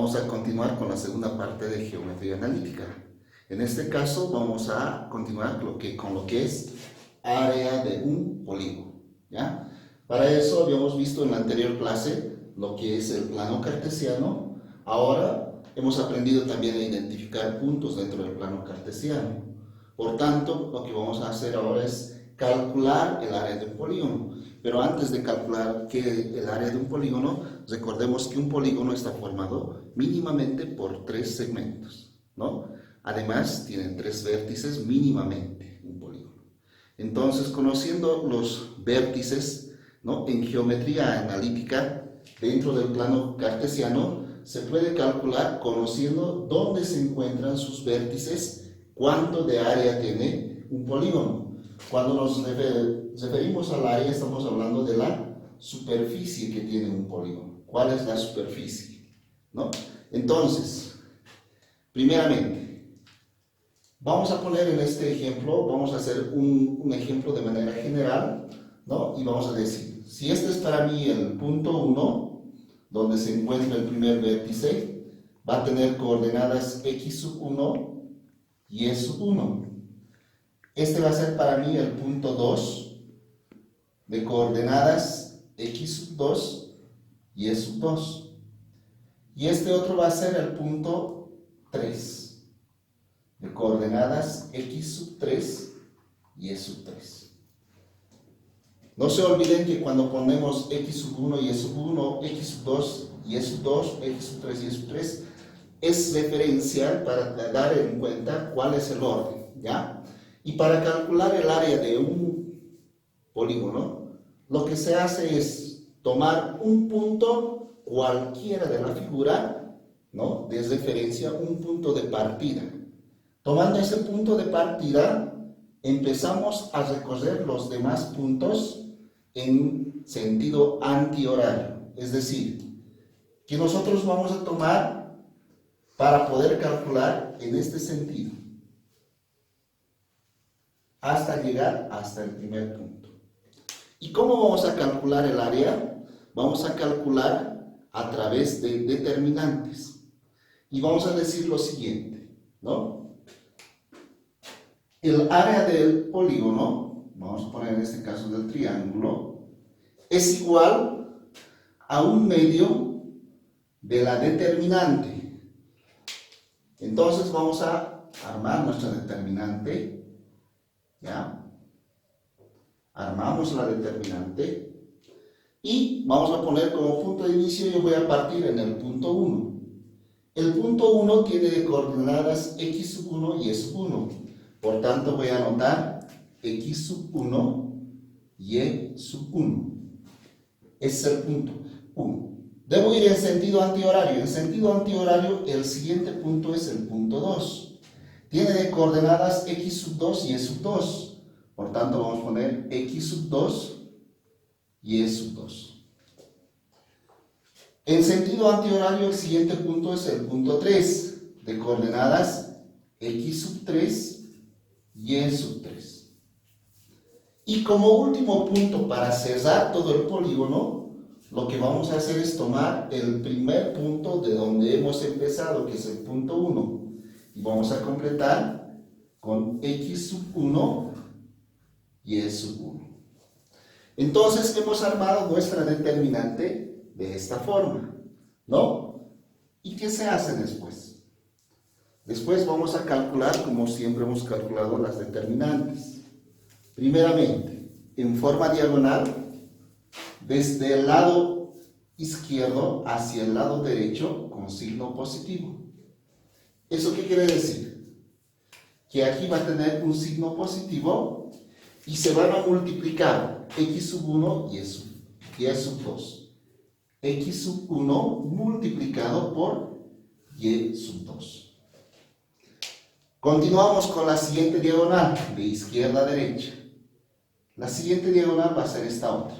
vamos a continuar con la segunda parte de geometría analítica. En este caso vamos a continuar con lo que es área de un polígono, ¿ya? Para eso habíamos visto en la anterior clase lo que es el plano cartesiano. Ahora hemos aprendido también a identificar puntos dentro del plano cartesiano. Por tanto, lo que vamos a hacer ahora es calcular el área de un polígono. Pero antes de calcular el área de un polígono, recordemos que un polígono está formado mínimamente por 3 segmentos, ¿no? Además, tienen 3 vértices mínimamente un polígono. Entonces, conociendo los vértices, ¿no? En geometría analítica, dentro del plano cartesiano, se puede calcular conociendo dónde se encuentran sus vértices, cuánto de área tiene un polígono. Cuando nos referimos al área, estamos hablando de la superficie que tiene un polígono. ¿Cuál es la superficie? ¿No? Entonces, primeramente, vamos a poner en este ejemplo, vamos a hacer un ejemplo de manera general, ¿no? Y vamos a decir, si este es para mí el punto 1, donde se encuentra el primer vértice, va a tener coordenadas x1 y y1. Este va a ser para mí el punto 2 de coordenadas x2 y y2. Y este otro va a ser el punto 3 de coordenadas x3 y y3. No se olviden que cuando ponemos x1 y y1, x2 y y2, x3 y y3, es referencial para dar en cuenta cuál es el orden, ¿ya? Y para calcular el área de un polígono, lo que se hace es tomar un punto cualquiera de la figura, ¿no? De referencia, un punto de partida. Tomando ese punto de partida, empezamos a recorrer los demás puntos en sentido antihorario. Es decir, que nosotros vamos a tomar para poder calcular en este sentido, hasta llegar hasta el primer punto. ¿Y cómo vamos a calcular el área? Vamos a calcular a través de determinantes. Y vamos a decir lo siguiente, ¿no? El área del polígono, vamos a poner en este caso del triángulo, es igual a 1/2 de la determinante. Entonces vamos a armar nuestra determinante. ¿Ya? Armamos la determinante y vamos a poner como punto de inicio, yo voy a partir en el punto 1. El punto 1 tiene coordenadas x1 y y1. Por tanto, voy a anotar x1 y y1. Ese es el punto 1. Debo ir en sentido antihorario. En sentido antihorario, el siguiente punto es el punto 2. Tiene de coordenadas x2 y y2. Por tanto, vamos a poner x2 y y2. En sentido antihorario, el siguiente punto es el punto 3, de coordenadas x3 y y3. Y como último punto, para cerrar todo el polígono, lo que vamos a hacer es tomar el primer punto de donde hemos empezado, que es el punto 1. Y vamos a completar con x1 y y1. Entonces hemos armado nuestra determinante de esta forma, ¿no? ¿Y qué se hace después? Después vamos a calcular como siempre hemos calculado las determinantes. Primeramente, en forma diagonal, desde el lado izquierdo hacia el lado derecho con signo positivo. ¿Eso qué quiere decir? Que aquí va a tener un signo positivo y se van a multiplicar x1 y y2. x1 multiplicado por y2. Continuamos con la siguiente diagonal, de izquierda a derecha. La siguiente diagonal va a ser esta otra.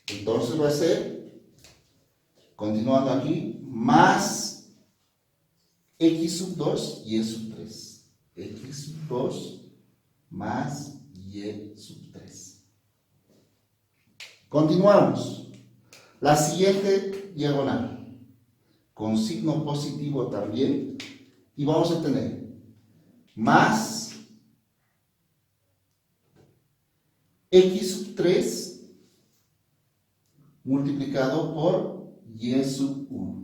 Entonces va a ser, continuando aquí, más x2 y y3. x2 más y3. Continuamos. La siguiente diagonal. con signo positivo también, y vamos a tener más x sub 3 multiplicado por y sub 1.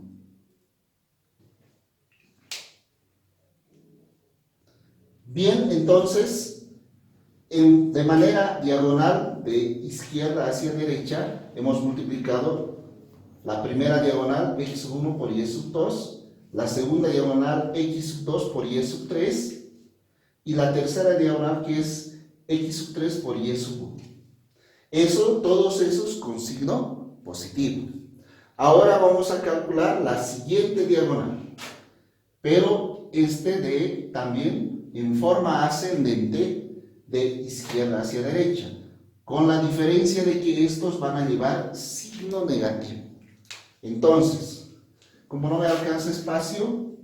Bien, entonces, de manera diagonal, de izquierda hacia derecha, hemos multiplicado la primera diagonal, x sub 1 por y sub 2, la segunda diagonal, x sub 2 por y sub 3, y la tercera diagonal, que es x sub 3 por y sub 1. Todos esos con signo positivo. Ahora vamos a calcular la siguiente diagonal, pero también en forma ascendente de izquierda hacia derecha, con la diferencia de que estos van a llevar signo negativo. Entonces, como no me alcanza espacio,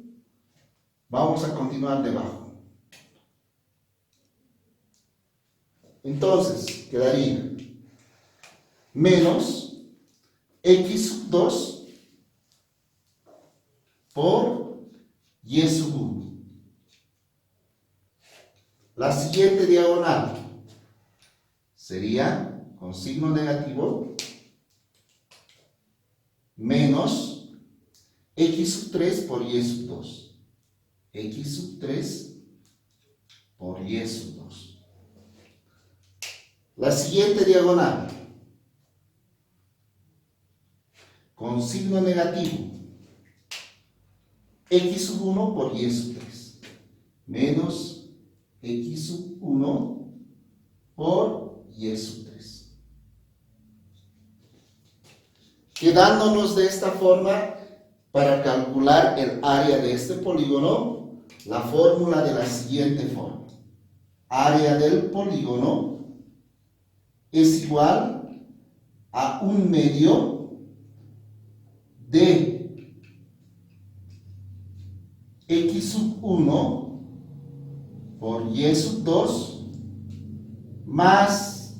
vamos a continuar debajo. Entonces, quedaría menos x sub 2 por y sub 1. La siguiente diagonal sería con signo negativo menos x sub 3 por y sub 2. X sub 3 por y sub 2. La siguiente diagonal con signo negativo x sub 1 por y sub 3 menos x sub 1 por y sub 3. Quedándonos de esta forma, para calcular el área de este polígono, la fórmula de la siguiente forma. Área del polígono es igual a 1/2 de x sub 1 por y sub 2 más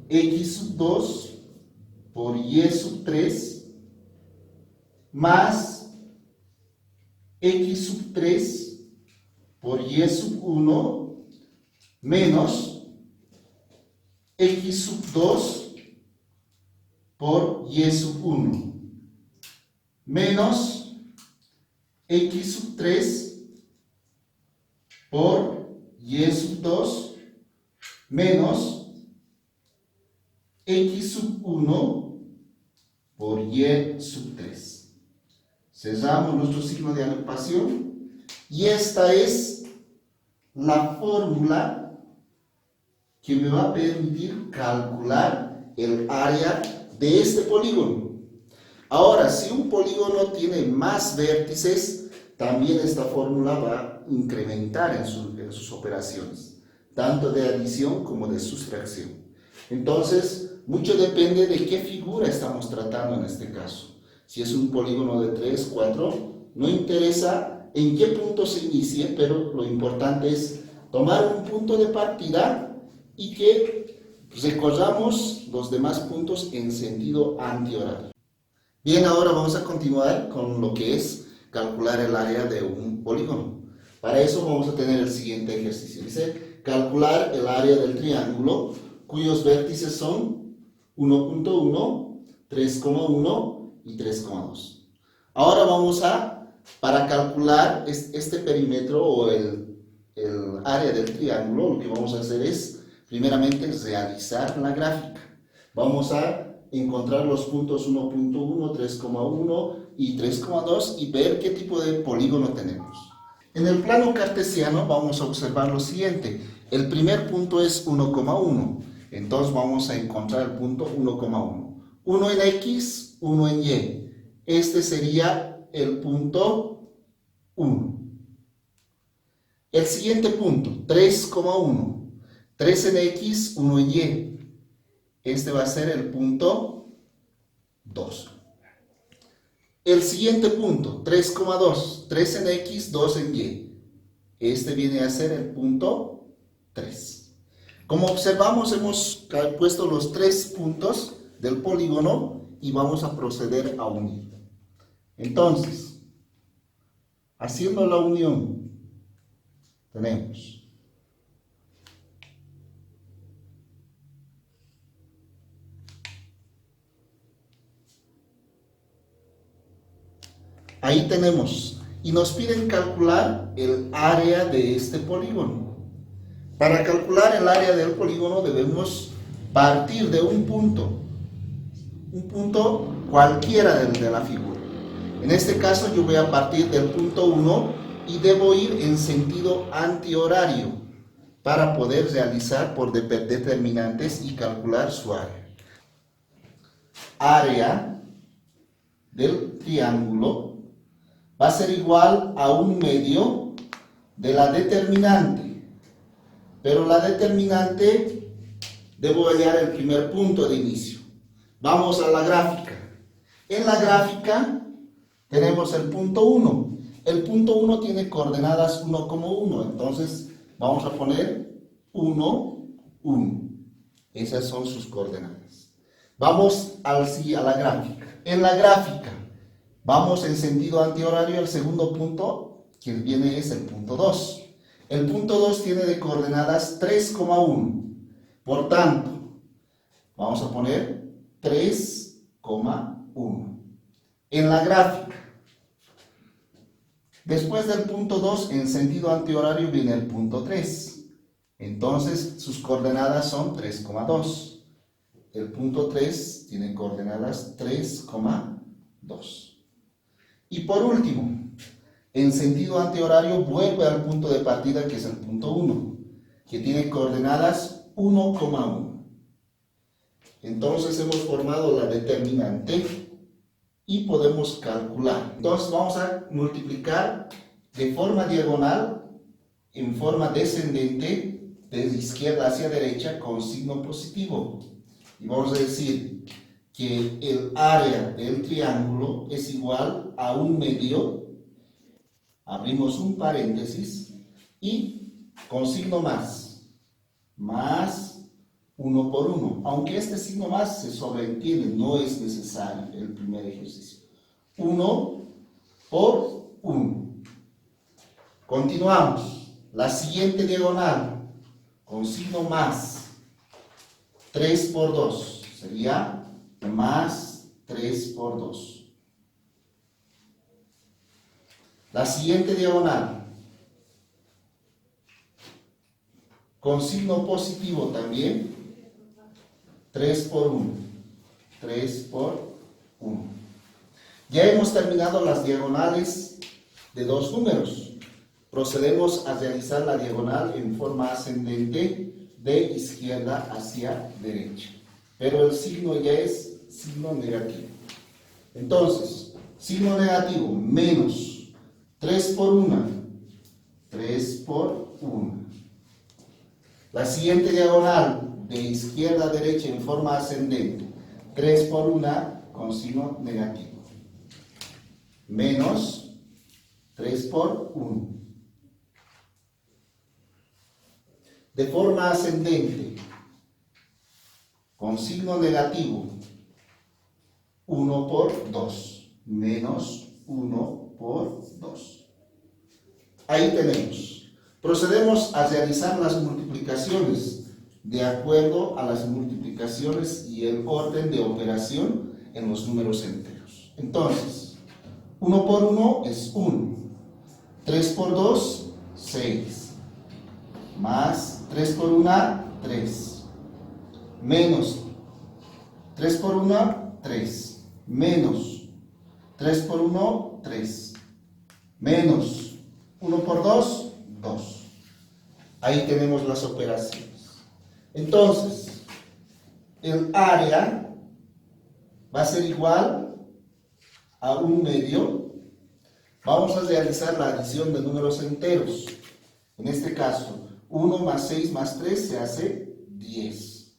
x sub 2 por y sub 3 más x sub 3 por y sub 1 menos x sub 2 por y sub 1 menos x sub 3 por y sub 2 menos x sub 1 por y sub 3. Cerramos nuestro signo de agrupación y esta es la fórmula que me va a permitir calcular el área de este polígono. Ahora, si un polígono tiene más vértices, también esta fórmula va a incrementar en sus operaciones, tanto de adición como de sustracción. Entonces, mucho depende de qué figura estamos tratando en este caso. Si es un polígono de 3, 4, no interesa en qué punto se inicie, pero lo importante es tomar un punto de partida y que recorramos los demás puntos en sentido antihorario. Bien, ahora vamos a continuar con lo que es calcular el área de un polígono. Para eso vamos a tener el siguiente ejercicio. Dice, calcular el área del triángulo cuyos vértices son 1.1, 3,1 y 3,2. Ahora para calcular este perímetro o el área del triángulo, lo que vamos a hacer es, primeramente, realizar la gráfica. Vamos a encontrar los puntos 1.1, 3,1 y 3,2 y ver qué tipo de polígono tenemos. En el plano cartesiano vamos a observar lo siguiente. El primer punto es 1,1. Entonces vamos a encontrar el punto 1,1. 1 en X, 1 en Y. Este sería el punto 1. El siguiente punto, 3,1. 3 en X, 1 en Y. Este va a ser el punto 2. El siguiente punto, 3,2. 3 en X, 2 en Y. Este viene a ser el punto 3. Como observamos, hemos puesto los 3 puntos del polígono y vamos a proceder a unir. Entonces, haciendo la unión, tenemos ahí tenemos, y nos piden calcular el área de este polígono. Para calcular el área del polígono debemos partir de un punto cualquiera de la figura. En este caso yo voy a partir del punto 1 y debo ir en sentido antihorario para poder realizar por determinantes y calcular su área. Área del triángulo va a ser igual a 1/2 de la determinante, pero la determinante debo hallar el primer punto de inicio. Vamos a la gráfica. En la gráfica tenemos el punto 1. El punto 1 tiene coordenadas 1,1, entonces vamos a poner 1, 1. Esas son sus coordenadas. Vamos a la gráfica. En la gráfica vamos en sentido antihorario. El segundo punto que viene es el punto 2. El punto 2 tiene de coordenadas 3,1. Por tanto, vamos a poner 3,1. En la gráfica, después del punto 2, en sentido antihorario viene el punto 3. Entonces, sus coordenadas son 3,2. El punto 3 tiene coordenadas 3,2. Y por último, en sentido antihorario vuelve al punto de partida, que es el punto 1, que tiene coordenadas 1,1. Entonces hemos formado la determinante y podemos calcular. Entonces vamos a multiplicar de forma diagonal en forma descendente de izquierda hacia derecha con signo positivo. Y vamos a decir que el área del triángulo es igual a 1/2, abrimos un paréntesis, y con signo más 1 por 1, aunque este signo más se sobreentiende, no es necesario el primer ejercicio. 1 por 1. Continuamos. La siguiente diagonal, con signo más, 3 por 2, sería más 3 por 2. La siguiente diagonal, con signo positivo también, 3 por 1. 3 por 1. Ya hemos terminado las diagonales de dos números. Procedemos a realizar la diagonal en forma ascendente de izquierda hacia derecha. Pero el signo ya es signo negativo. Entonces, signo negativo menos 3 por 1. 3 por 1. La siguiente diagonal de izquierda a derecha en forma ascendente, 3 por 1 con signo negativo. Menos 3 por 1. De forma ascendente, con signo negativo, 1 por 2. Menos 1 por 2. Ahí tenemos. Procedemos a realizar las multiplicaciones de acuerdo a las multiplicaciones y el orden de operación en los números enteros. Entonces, 1 por 1 es 1. 3 por 2, 6. Más 3 por 1, 3. Menos 3 por 1, 3. Menos 3 por 1, 3. Menos 1 por 2, 2. Ahí tenemos las operaciones. Entonces, el área va a ser igual a 1/2. Vamos a realizar la adición de números enteros. En este caso, 1 más 6 más 3 se hace 10.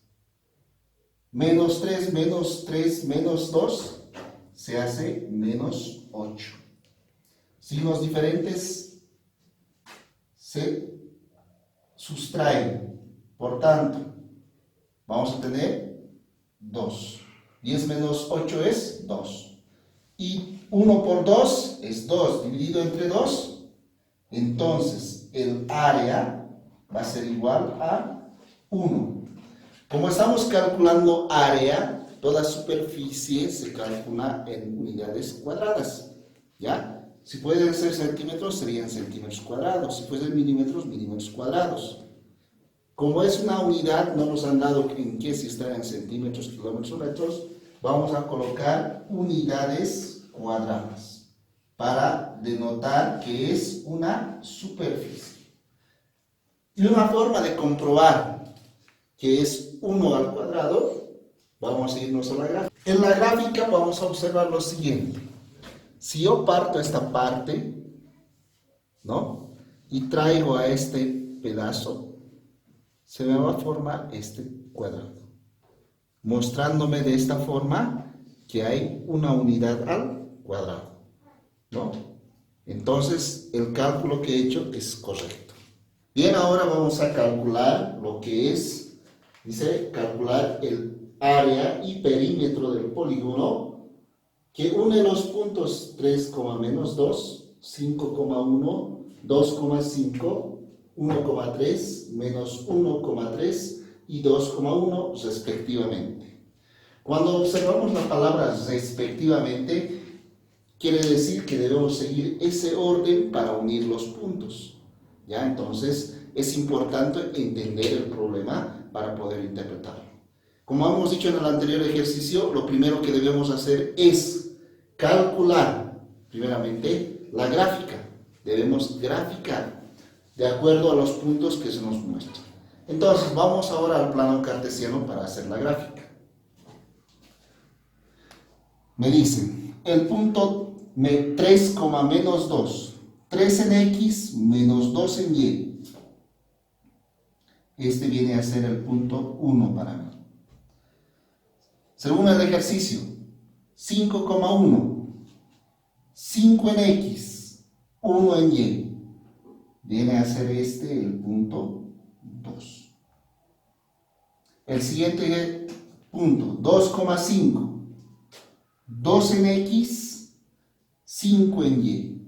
Menos 3 menos 3 menos 2 se hace menos 8. Signos diferentes se sustraen. Por tanto, vamos a tener 2. 10 menos 8 es 2. Y 1 por 2 es 2, dividido entre 2, entonces el área va a ser igual a 1. Como estamos calculando área, toda superficie se calcula en unidades cuadradas, ¿ya? Si pueden ser centímetros, serían centímetros cuadrados. Si fuesen milímetros, milímetros cuadrados. Como es una unidad, no nos han dado en qué si están en centímetros, kilómetros, metros, vamos a colocar unidades cuadradas para denotar que es una superficie. Y una forma de comprobar que es 1 al cuadrado, vamos a irnos a la gráfica. En la gráfica vamos a observar lo siguiente. Si yo parto esta parte, ¿no? Y traigo a este pedazo, se me va a formar este cuadrado, mostrándome de esta forma que hay una unidad al cuadrado, ¿no? Entonces, el cálculo que he hecho es correcto. Bien, ahora vamos a calcular lo que es, dice, calcular el área y perímetro del polígono que une los puntos 3, menos 2, 5,1, 2,5, 1,3, menos 1,3 y 2,1 respectivamente. Cuando observamos la palabra respectivamente, quiere decir que debemos seguir ese orden para unir los puntos, ¿ya? Entonces, es importante entender el problema para poder interpretarlo. Como hemos dicho en el anterior ejercicio, lo primero que debemos hacer es calcular, primeramente, la gráfica. Debemos graficar de acuerdo a los puntos que se nos muestran. Entonces, vamos ahora al plano cartesiano para hacer la gráfica. Me dicen, el punto 3, menos 2, 3 en X menos 2 en Y. Este viene a ser el punto 1 para mí. Según el ejercicio, 5,1, 5 en X, 1 en Y. Viene a ser este el punto 2. El siguiente punto, 2,5, 2 en X, 5 en Y.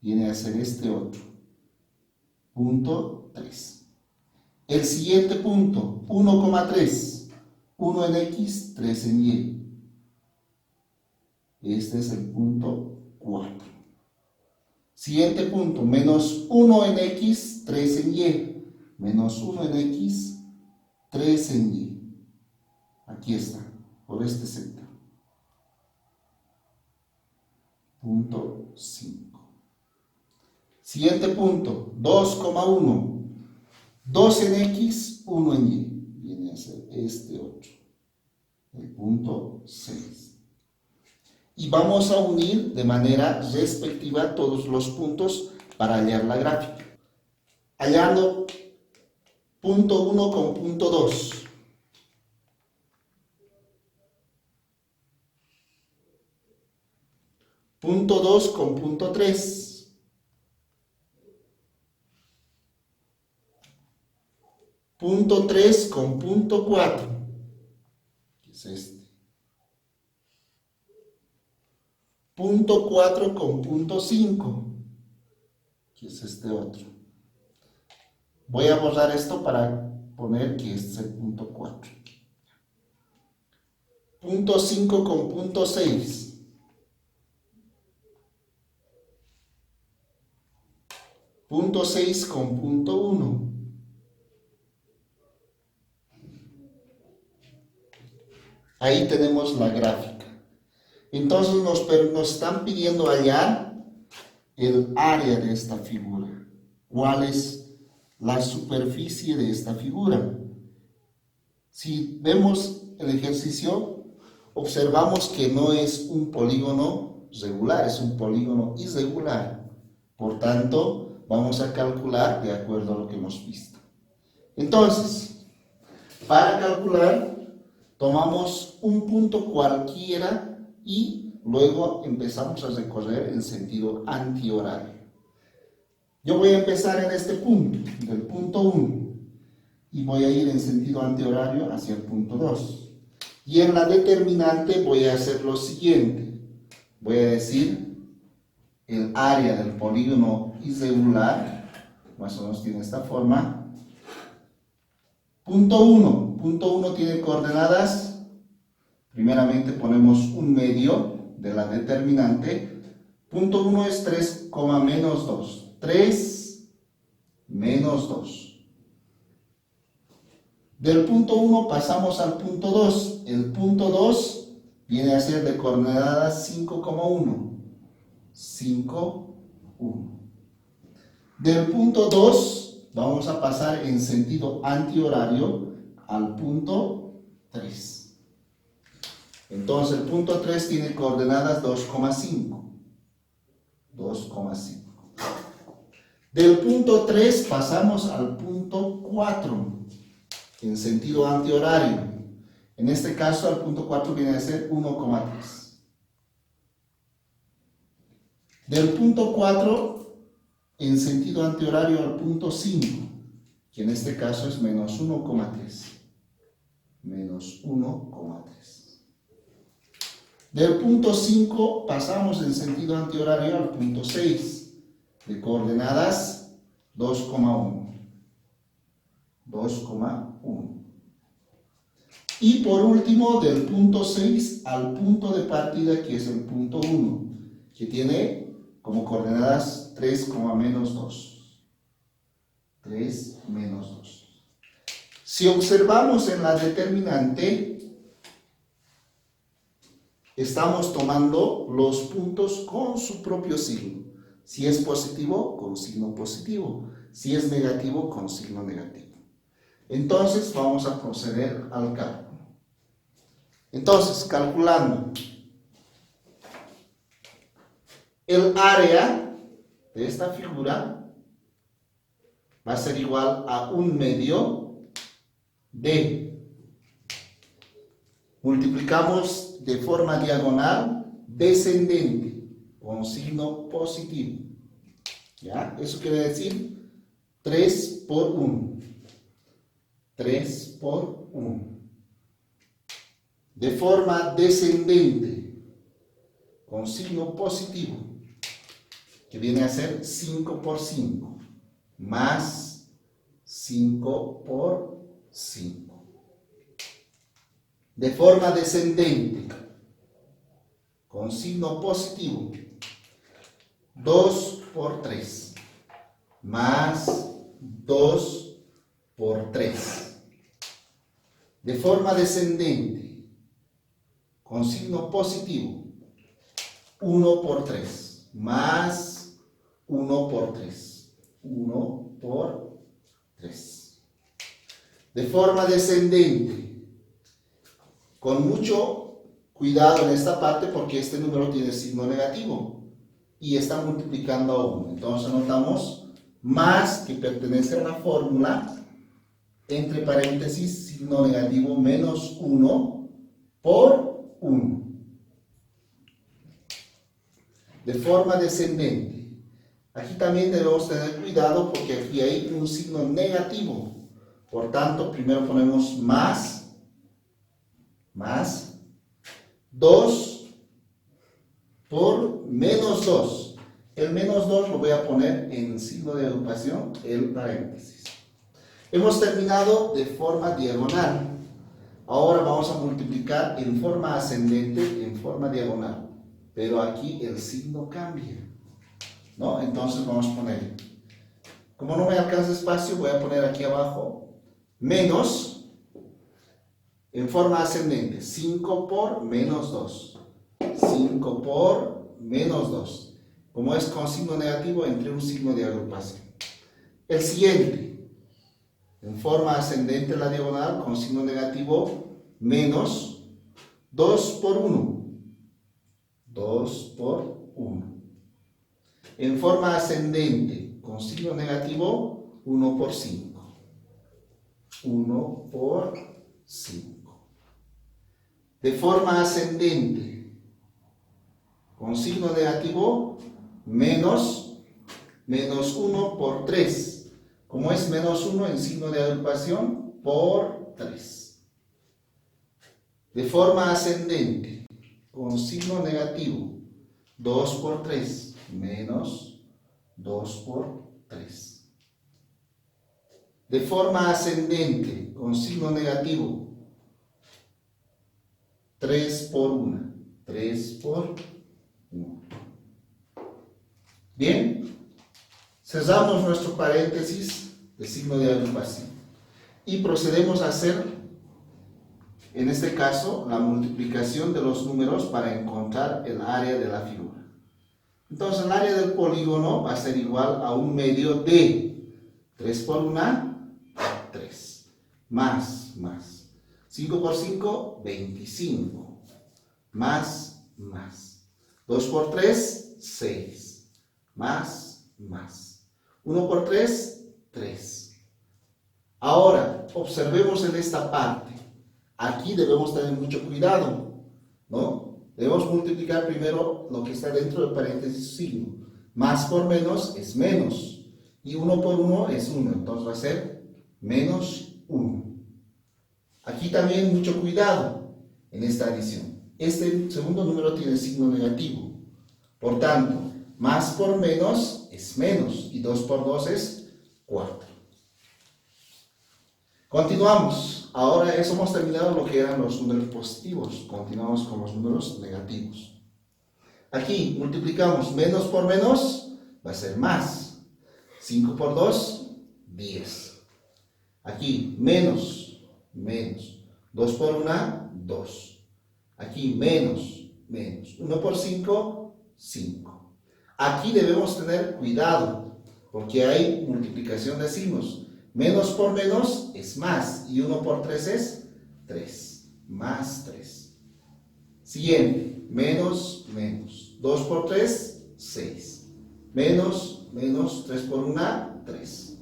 Viene a ser este otro, punto 3. El siguiente punto, 1,3, 1 en X, 3 en Y. Este es el punto 4. Siguiente punto, menos 1 en X, 3 en Y. Menos 1 en X, 3 en Y. Aquí está, por este sector. Punto 5. Siguiente punto, 2,1. 2 en X, 1 en Y. Viene a ser este otro. El punto 6. Y vamos a unir de manera respectiva todos los puntos para hallar la gráfica. Hallando punto 1 con punto 2. Punto 2 con punto 3. Punto 3 con punto 4. ¿Qué es este? Punto 4 con punto 5. ¿Qué es este otro? Voy a borrar esto para poner que este es el punto 4. Punto 5 con punto 6. Punto 6 con punto 1. Ahí tenemos la gráfica. Entonces nos están pidiendo hallar el área de esta figura. ¿Cuál es la superficie de esta figura? Si vemos el ejercicio, observamos que no es un polígono regular, es un polígono irregular. Por tanto, vamos a calcular de acuerdo a lo que hemos visto. Entonces, para calcular, tomamos un punto cualquiera y luego empezamos a recorrer en sentido antihorario. Yo voy a empezar en este punto, del punto 1, y voy a ir en sentido antihorario hacia el punto 2. Y en la determinante voy a hacer lo siguiente. voy a decir el área del polígono irregular, más o menos tiene esta forma. Punto 1 tiene coordenadas, primeramente ponemos un medio de la determinante. Punto 1 es 3, menos 2, 3 menos 2. Del punto 1 pasamos al punto 2, el punto 2 viene a ser de coordenadas 5,1, 5, 1. Del punto 2 vamos a pasar en sentido antihorario al punto 3. Entonces el punto 3 tiene coordenadas 2,5. 2,5. Del punto 3 pasamos al punto 4 en sentido antihorario. En este caso el punto 4 viene a ser 1,3. Del punto 4 en sentido antihorario al punto 5, que en este caso es menos 1,3. Menos 1,3. Del punto 5 pasamos en sentido antihorario al punto 6, de coordenadas 2,1. 2,1. Y por último, del punto 6 al punto de partida, que es el punto 1, que tiene como coordenadas 3, menos 2. 3 menos 2. Si observamos en la determinante, estamos tomando los puntos con su propio signo. Si es positivo, con signo positivo. Si es negativo, con signo negativo. Entonces vamos a proceder al cálculo. Entonces, calculando, el área de esta figura va a ser igual a 1 medio de, multiplicamos de forma diagonal descendente con signo positivo. ¿Ya? Eso quiere decir 3 por 1. 3 por 1. De forma descendente con signo positivo, que viene a ser 5 por 5, más 5 por 5. De forma descendente con signo positivo, 2 por 3, más 2 por 3. De forma descendente con signo positivo, 1 por 3, más 1 por 3. 1 por 3. De forma descendente, con mucho cuidado en esta parte porque este número tiene signo negativo y está multiplicando a 1. Entonces anotamos más, que pertenece a la fórmula, entre paréntesis, signo negativo, menos 1 por 1. De forma descendente. Aquí también debemos tener cuidado porque aquí hay un signo negativo. Por tanto, primero ponemos más 2 por menos 2. El menos 2 lo voy a poner en signo de agrupación, el paréntesis. Hemos terminado de forma diagonal. Ahora vamos a multiplicar en forma ascendente, en forma diagonal. Pero aquí el signo cambia, ¿no? Entonces vamos a poner, como no me alcanza espacio, voy a poner aquí abajo menos, en forma ascendente, 5 por menos 2. 5 por menos 2. Como es con signo negativo, entre un signo de agrupación. El siguiente, en forma ascendente la diagonal, con signo negativo, menos 2 por 1. 2 por 1. En forma ascendente, con signo negativo, 1 por 5. 1 por 5. De forma ascendente, con signo negativo, menos 1 por 3. Como es menos 1 en signo de agrupación, por 3. De forma ascendente, con signo negativo, 2 por 3 menos 2 por 3. De forma ascendente, con signo negativo, 3 por 1. 3 por 1. Bien, cerramos nuestro paréntesis de signo de agrupación y procedemos a hacer, en este caso, la multiplicación de los números para encontrar el área de la figura. Entonces, el área del polígono va a ser igual a un medio de 3 por 1, 3, más. 5 por 5, 25, más. 2 por 3, 6, más. 1 por 3, 3. Ahora, observemos en esta parte. Aquí debemos tener mucho cuidado, ¿no? Debemos multiplicar primero lo que está dentro del paréntesis signo. Más por menos es menos. Y 1 por 1 es 1. Entonces va a ser menos 1. Aquí también mucho cuidado en esta adición. Este segundo número tiene signo negativo. Por tanto, más por menos es menos. Y 2 por 2 es 4. Continuamos. Ahora hemos terminado lo que eran los números positivos. Continuamos con los números negativos. Aquí multiplicamos menos por menos, va a ser más. 5 por 2, 10. Aquí menos. 2 por 1, 2. Aquí menos. 1 por 5, 5. Aquí debemos tener cuidado, porque hay multiplicación de signos. Menos por menos es más, y 1 por 3 es 3, más 3. Siguiente, menos. 2 por 3, 6. Menos, 3 por 1, 3.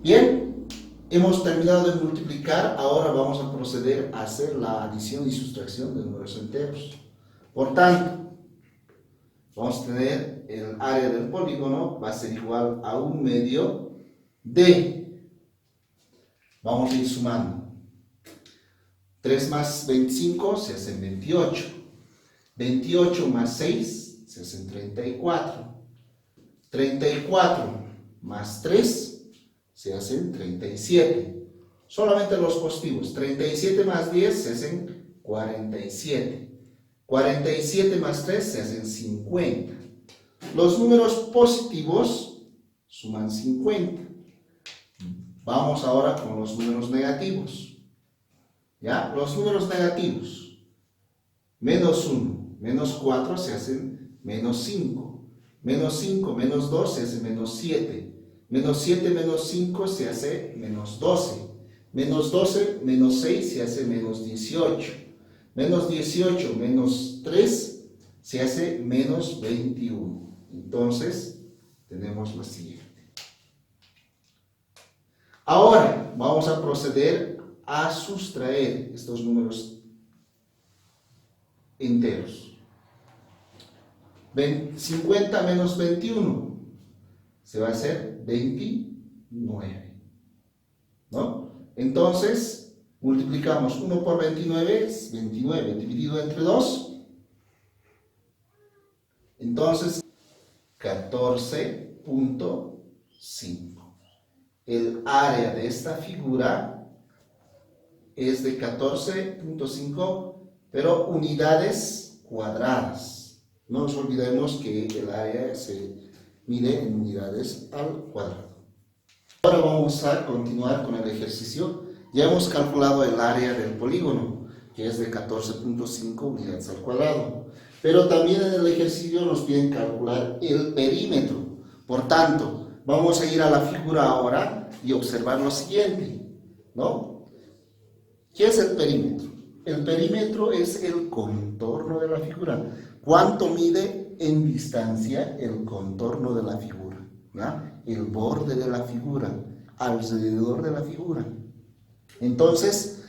Bien, hemos terminado de multiplicar, ahora vamos a proceder a hacer la adición y sustracción de números enteros. Por tanto, vamos a tener el área del polígono, va a ser igual a un medio de, vamos a ir sumando, 3 más 25 se hacen 28, 28 más 6 se hacen 34, 34 más 3 se hacen 37, solamente los positivos, 37 más 10 se hacen 47, 47 más 3 se hacen 50, los números positivos suman 50. Vamos ahora con los números negativos. ¿Ya? Los números negativos. Menos 1, menos 4 se hacen menos 5. Menos 5, menos 2 se hace menos 7. Menos 7, menos 5 se hace menos 12. Menos 12, menos 6 se hace menos 18. Menos 18, menos 3 se hace menos 21. Entonces, tenemos la siguiente. Ahora vamos a proceder a sustraer estos números enteros. 50 menos 21 se va a hacer 29, ¿no? Entonces multiplicamos 1 por 29 es 29 dividido entre 2, entonces 14.5. El área de esta figura es de 14.5, pero unidades cuadradas. No nos olvidemos que el área se mide en unidades al cuadrado. Ahora vamos a continuar con el ejercicio. Ya hemos calculado el área del polígono, que es de 14.5 unidades al cuadrado. Pero también en el ejercicio nos piden calcular el perímetro. Por tanto, vamos a ir a la figura ahora y observar lo siguiente, ¿no? ¿Qué es el perímetro? El perímetro es el contorno de la figura. ¿Cuánto mide en distancia el contorno de la figura? ¿Ya? El borde de la figura, alrededor de la figura. Entonces,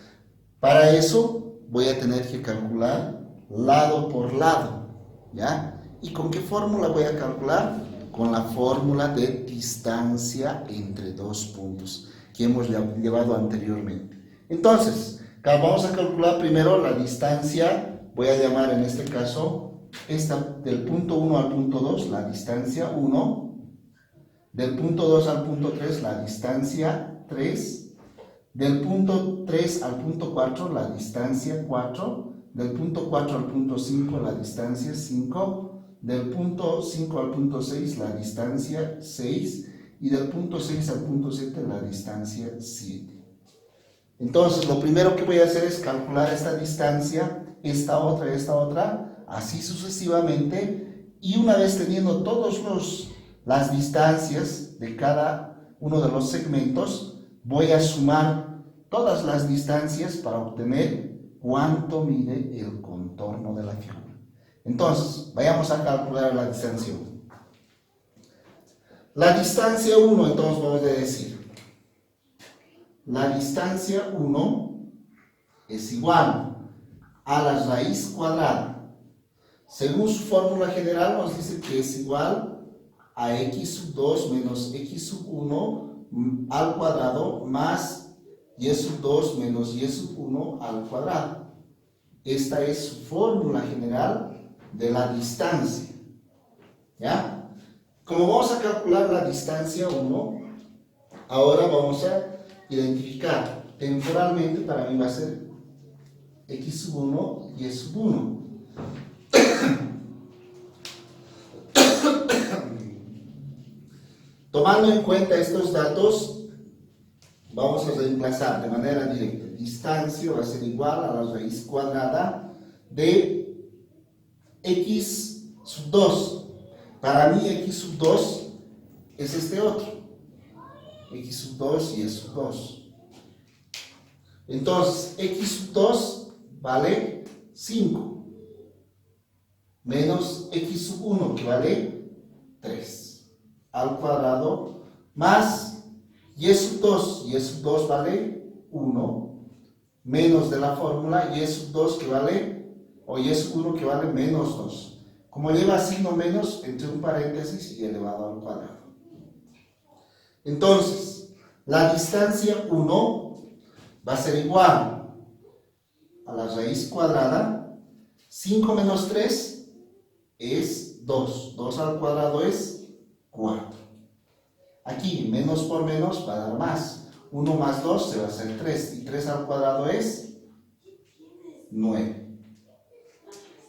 para eso voy a tener que calcular lado por lado, ¿ya? ¿Y con qué fórmula voy a calcular? Con la fórmula de distancia entre dos puntos que hemos llevado anteriormente. Entonces, vamos a calcular primero la distancia, voy a llamar en este caso esta del punto 1 al punto 2, la distancia 1, del punto 2 al punto 3, la distancia 3, del punto 3 al punto 4, la distancia 4, del punto 4 al punto 5, la distancia 5, del punto 5 al punto 6, la distancia 6, y del punto 6 al punto 7, la distancia 7. Entonces, lo primero que voy a hacer es calcular esta distancia, esta otra, así sucesivamente, y una vez teniendo todas las distancias de cada uno de los segmentos, voy a sumar todas las distancias para obtener cuánto mide el contorno de la figura. Entonces, vayamos a calcular la distancia 1. La distancia 1, entonces vamos a decir, la distancia 1 es igual a la raíz cuadrada. Según su fórmula general nos dice que es igual a x sub 2 menos x sub 1 al cuadrado más y sub 2 menos y sub 1 al cuadrado. Esta es su fórmula general de la distancia. ¿Ya? Como vamos a calcular la distancia 1, ahora vamos a identificar temporalmente, para mí va a ser x sub 1 y sub 1. Tomando en cuenta estos datos, vamos a reemplazar de manera directa. Distancia va a ser igual a la raíz cuadrada de x sub 2. Para mí x sub 2 es este otro. X sub 2 y sub 2. Entonces, x sub 2 vale 5. Menos x sub 1 que vale 3. Al cuadrado más y sub 2 vale 1 menos de la fórmula y sub 2 que vale, o y sub 1 que vale menos 2. Como lleva signo menos, entre un paréntesis y elevado al cuadrado. Entonces, la distancia 1 va a ser igual a la raíz cuadrada. 5 menos 3 es 2. 2 al cuadrado es 4. Aquí, menos por menos va a dar más. 1 más 2 se va a hacer 3. Y 3 al cuadrado es 9.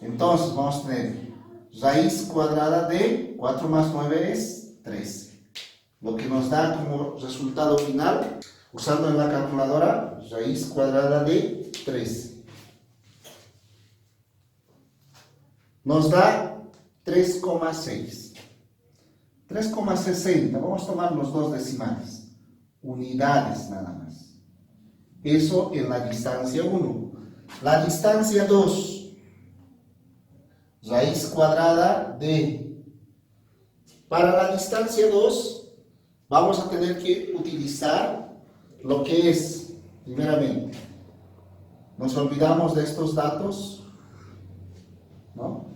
Entonces, vamos a tener raíz cuadrada de 4 más 9 es 13. Lo que nos da como resultado final, usando en la calculadora, raíz cuadrada de 13. Nos da 3,6. 3,60. Vamos a tomar los dos decimales. Unidades nada más. Eso en la distancia 1. La distancia 2. Raíz cuadrada de. Para la distancia 2 vamos a tener que utilizar lo que es, primeramente, nos olvidamos de estos datos, ¿no?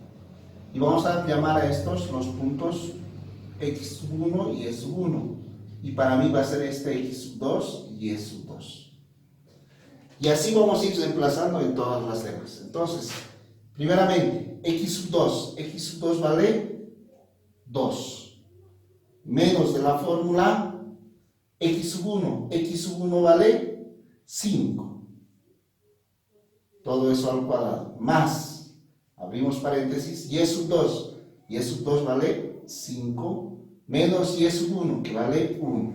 Y vamos a llamar a estos los puntos x sub 1 y sub 1. Y para mí va a ser este x sub 2 y sub 2. Y así vamos a ir reemplazando en todas las demás. Entonces, primeramente, x sub 2 vale 2. Menos de la fórmula x sub 1 vale 5. Todo eso al cuadrado. Más, abrimos paréntesis, y sub 2 vale 5. Menos y sub 1 que vale 1.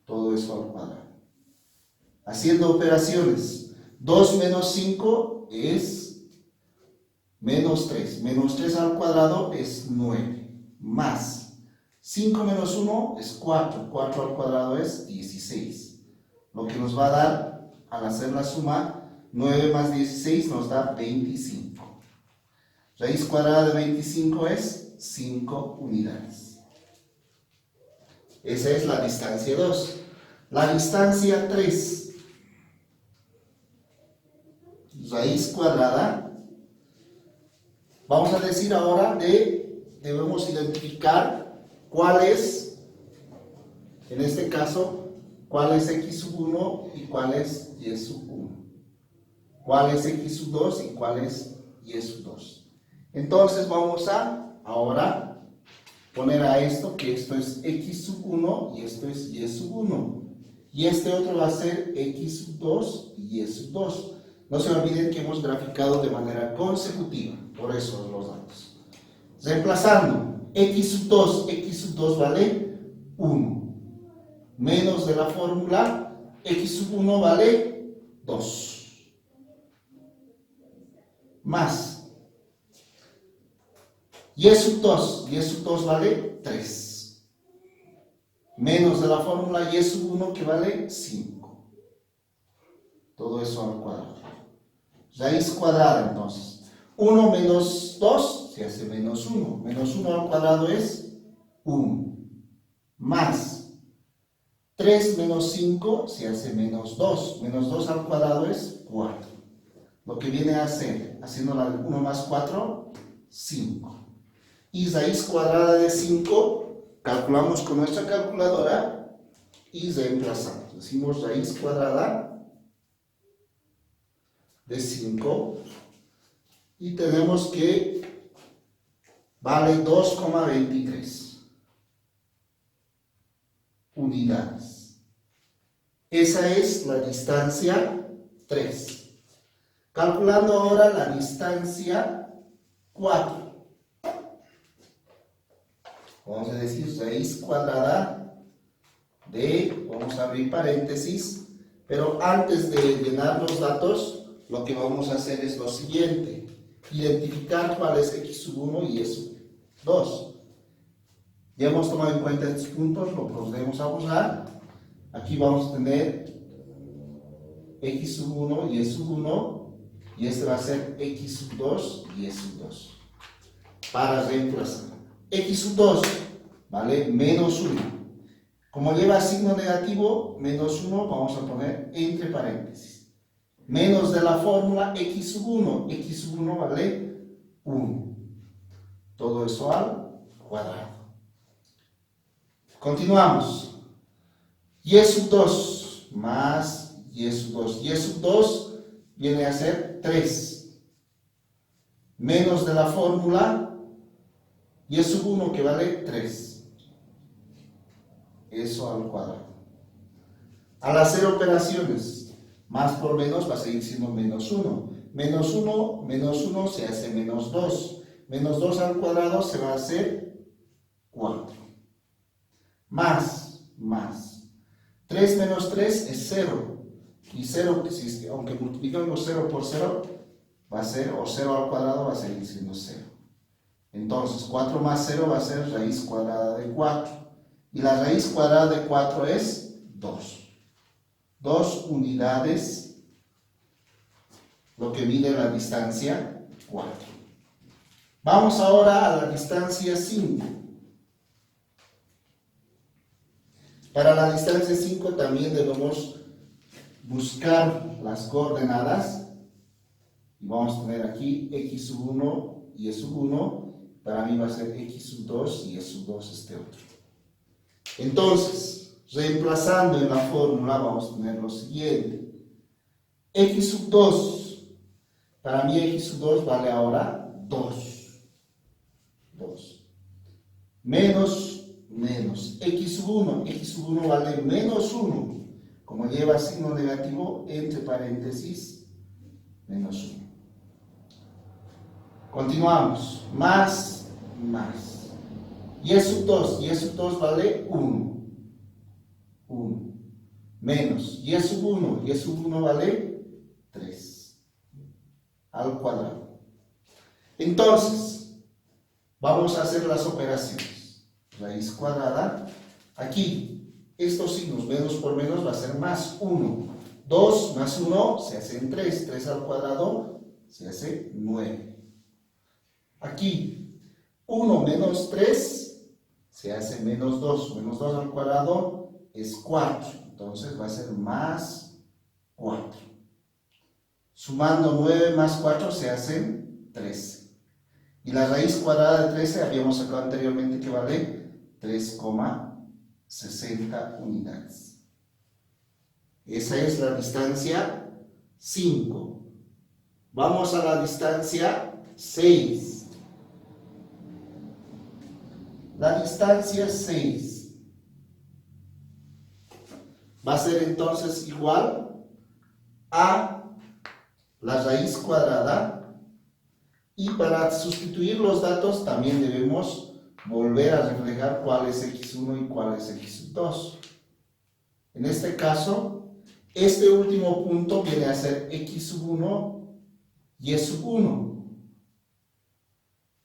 Todo eso al cuadrado. Haciendo operaciones, 2 menos 5 es menos 3. Menos 3 al cuadrado es 9. Más 5 menos 1 es 4. 4 al cuadrado es 16. Lo que nos va a dar, al hacer la suma, 9 más 16 nos da 25. Raíz cuadrada de 25 es 5 unidades. Esa es la distancia 2. La distancia 3. Raíz cuadrada. Vamos a decir ahora debemos identificar cuál es, en este caso, cuál es x sub 1 y cuál es y sub 1. Cuál es x sub 2 y cuál es y sub 2. Entonces vamos a ahora poner a esto, que esto es x sub 1 y esto es y sub 1. Y este otro va a ser x sub 2 y y sub 2. No se olviden que hemos graficado de manera consecutiva, por eso los datos. Reemplazando, x sub 2 vale 1. Menos de la fórmula, x sub 1 vale 2. Más y sub 2 vale 3. Menos de la fórmula y sub 1 que vale 5. Todo eso al cuadrado. Raíz cuadrada entonces. 1 menos 2 se hace menos 1. Menos 1 al cuadrado es 1. Más 3 menos 5 se hace menos 2. Menos 2 al cuadrado es 4. Lo que viene a ser, haciendo la 1 más 4, 5. Y raíz cuadrada de 5, calculamos con nuestra calculadora y reemplazamos. Decimos raíz cuadrada de 5 y tenemos que vale 2,23 unidades. Esa es la distancia 3. Calculando ahora la distancia 4. Vamos a decir raíz cuadrada de, vamos a abrir paréntesis, pero antes de llenar los datos, lo que vamos a hacer es lo siguiente: identificar cuál es x sub 1 y y sub 2. Ya hemos tomado en cuenta estos puntos, lo procedemos a borrar. Aquí vamos a tener x sub 1 y y sub 1. Y este va a ser x sub 2 y y sub 2. Para reemplazar. X sub 2 vale menos 1. Como lleva signo negativo, menos 1 vamos a poner entre paréntesis. Menos de la fórmula x sub 1. X sub 1 vale 1. Todo eso al cuadrado. Continuamos. Y sub 2 más y sub 2. Y sub 2 viene a ser 3. Menos de la fórmula y sub 1 que vale 3. Eso al cuadrado. Al hacer operaciones, más por menos va a seguir siendo menos 1. Menos 1 se hace menos 2. Menos 2 al cuadrado se va a hacer 4. Más. 3 menos 3 es 0. Y 0, aunque multiplicamos 0 por 0, va a ser, o 0 al cuadrado va a seguir siendo 0. Entonces, 4 más 0 va a ser raíz cuadrada de 4. Y la raíz cuadrada de 4 es 2. 2 unidades, lo que mide la distancia 4. Vamos ahora a la distancia 5. Para la distancia 5 también debemos buscar las coordenadas. Y vamos a tener aquí x sub 1 y y sub 1. Para mí va a ser x sub 2 y y sub 2 este otro. Entonces, reemplazando en la fórmula vamos a tener lo siguiente. X sub 2. Para mí x sub 2 vale ahora 2. Menos x sub 1. X sub 1 vale menos 1. Como lleva signo negativo, entre paréntesis, menos 1. Continuamos. Más. Y sub 2 vale 1. Menos. Y sub 1 vale 3. Al cuadrado. Entonces, vamos a hacer las operaciones. Raíz cuadrada. Aquí, estos signos, menos por menos, va a ser más 1. 2 más 1 se hacen 3. 3 al cuadrado se hace 9. Aquí, 1 menos 3 se hace menos 2. Menos 2 al cuadrado es 4. Entonces va a ser más 4. Sumando 9 más 4 se hacen 13. Y la raíz cuadrada de 13 habíamos sacado anteriormente que vale 3,60 unidades. Esa es la distancia 5. Vamos a la distancia 6. La distancia 6 va a ser entonces igual a la raíz cuadrada, y para sustituir los datos también debemos volver a reflejar cuál es x1 y cuál es x2. En este caso, este último punto viene a ser x1 y y1.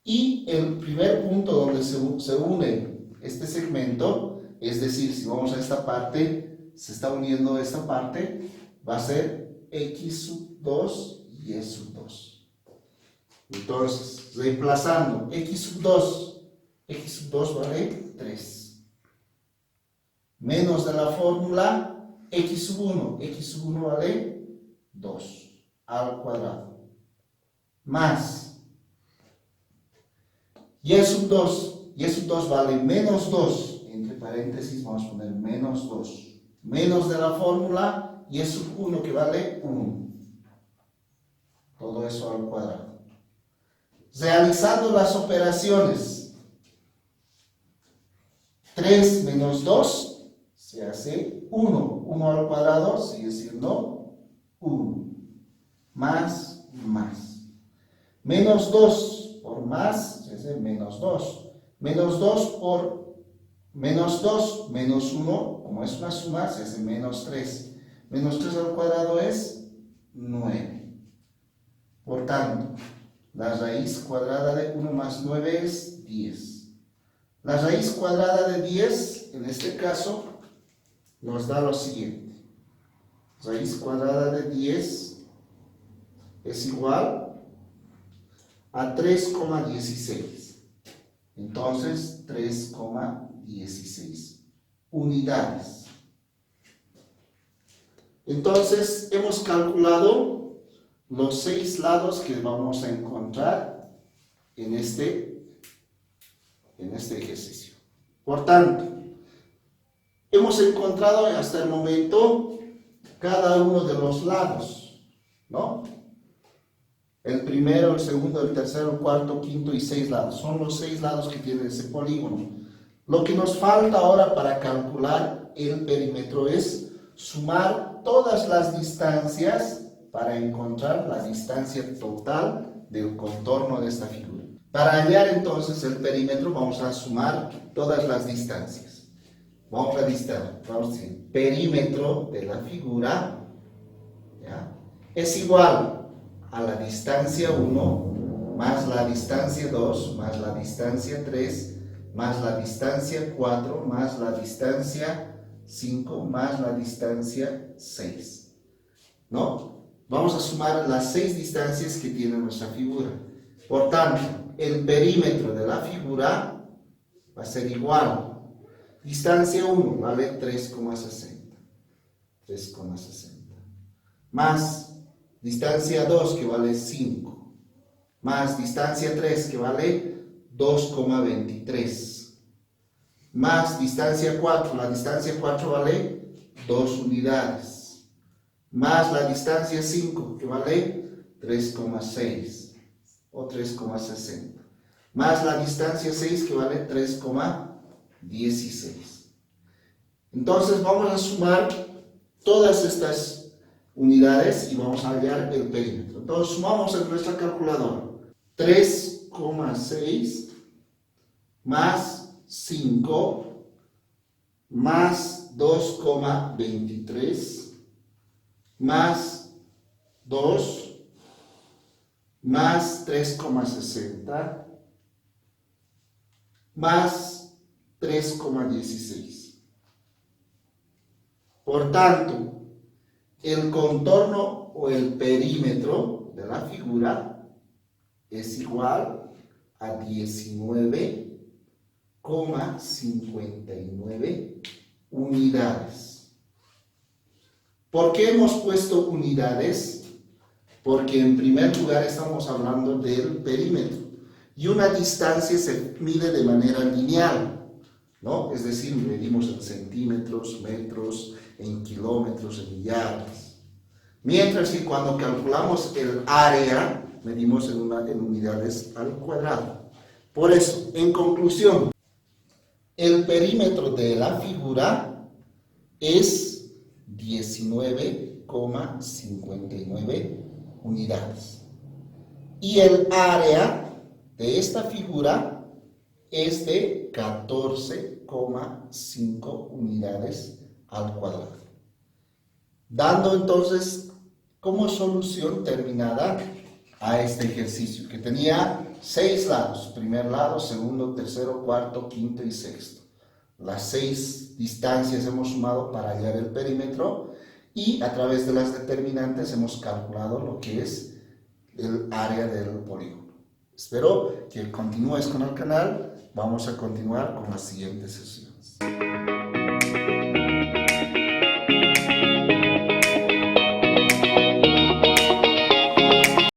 Y el primer punto donde se une este segmento, es decir, si vamos a esta parte, se está uniendo esta parte, va a ser x2 y y2. Entonces, reemplazando x2 vale 3. Menos de la fórmula x1 vale 2 al cuadrado. Más y2 vale menos 2, entre paréntesis vamos a poner menos 2. Menos de la fórmula y1 que vale 1. Todo eso al cuadrado. Realizando las operaciones, 3 menos 2 se hace 1. 1 al cuadrado sigue siendo 1. Más. Menos 2 por más se hace menos 2. Menos 2 por menos 2 menos 1, como es una suma, se hace menos 3. Menos 3 al cuadrado es 9. Por tanto, la raíz cuadrada de 1 más 9 es 10. La raíz cuadrada de 10, en este caso, nos da lo siguiente. Raíz cuadrada de 10 es igual a 3,16. Entonces, 3,16 unidades. Entonces, hemos calculado los 6 lados que vamos a encontrar en este ejercicio. Por tanto, hemos encontrado hasta el momento cada uno de los lados, ¿no? El primero, el segundo, el tercero, el cuarto, quinto y 6 lados. Son los 6 lados que tiene ese polígono. Lo que nos falta ahora para calcular el perímetro es sumar todas las distancias para encontrar la distancia total del contorno de esta figura. Para hallar entonces el perímetro vamos a sumar todas las distancias. Vamos a decir, perímetro de la figura, ¿ya?, es igual a la distancia 1 más la distancia 2 más la distancia 3 más la distancia 4 más la distancia 5 más la distancia 6. ¿No? Vamos a sumar las 6 distancias que tiene nuestra figura. Por tanto, el perímetro de la figura va a ser igual. Distancia 1 vale 3,60. Más distancia 2 que vale 5. Más distancia 3 que vale 2,23. Más distancia 4. La distancia 4 vale 2 unidades. Más la distancia 5, que vale 3,6 o 3,60. Más la distancia 6, que vale 3,16. Entonces vamos a sumar todas estas unidades y vamos a hallar el perímetro. Entonces sumamos en nuestra calculadora. 3,6 más 5 más 2,23 más 2 más 3,60 más 3,16. Por tanto, el contorno o el perímetro de la figura es igual a 19,59 unidades. ¿Por qué hemos puesto unidades? Porque en primer lugar estamos hablando del perímetro y una distancia se mide de manera lineal, ¿no? Es decir, medimos en centímetros, metros, en kilómetros, en yardas. Mientras que cuando calculamos el área, medimos en unidades al cuadrado. Por eso, en conclusión, El perímetro de la figura es 19,59 unidades. Y el área de esta figura es de 14,5 unidades al cuadrado. Dando entonces como solución terminada a este ejercicio, que tenía 6 lados, primer lado, segundo, tercero, cuarto, quinto y sexto. Las 6 distancias hemos sumado para hallar el perímetro y a través de las determinantes hemos calculado lo que es el área del polígono. Espero que continúes con el canal. Vamos a continuar con las siguientes sesiones.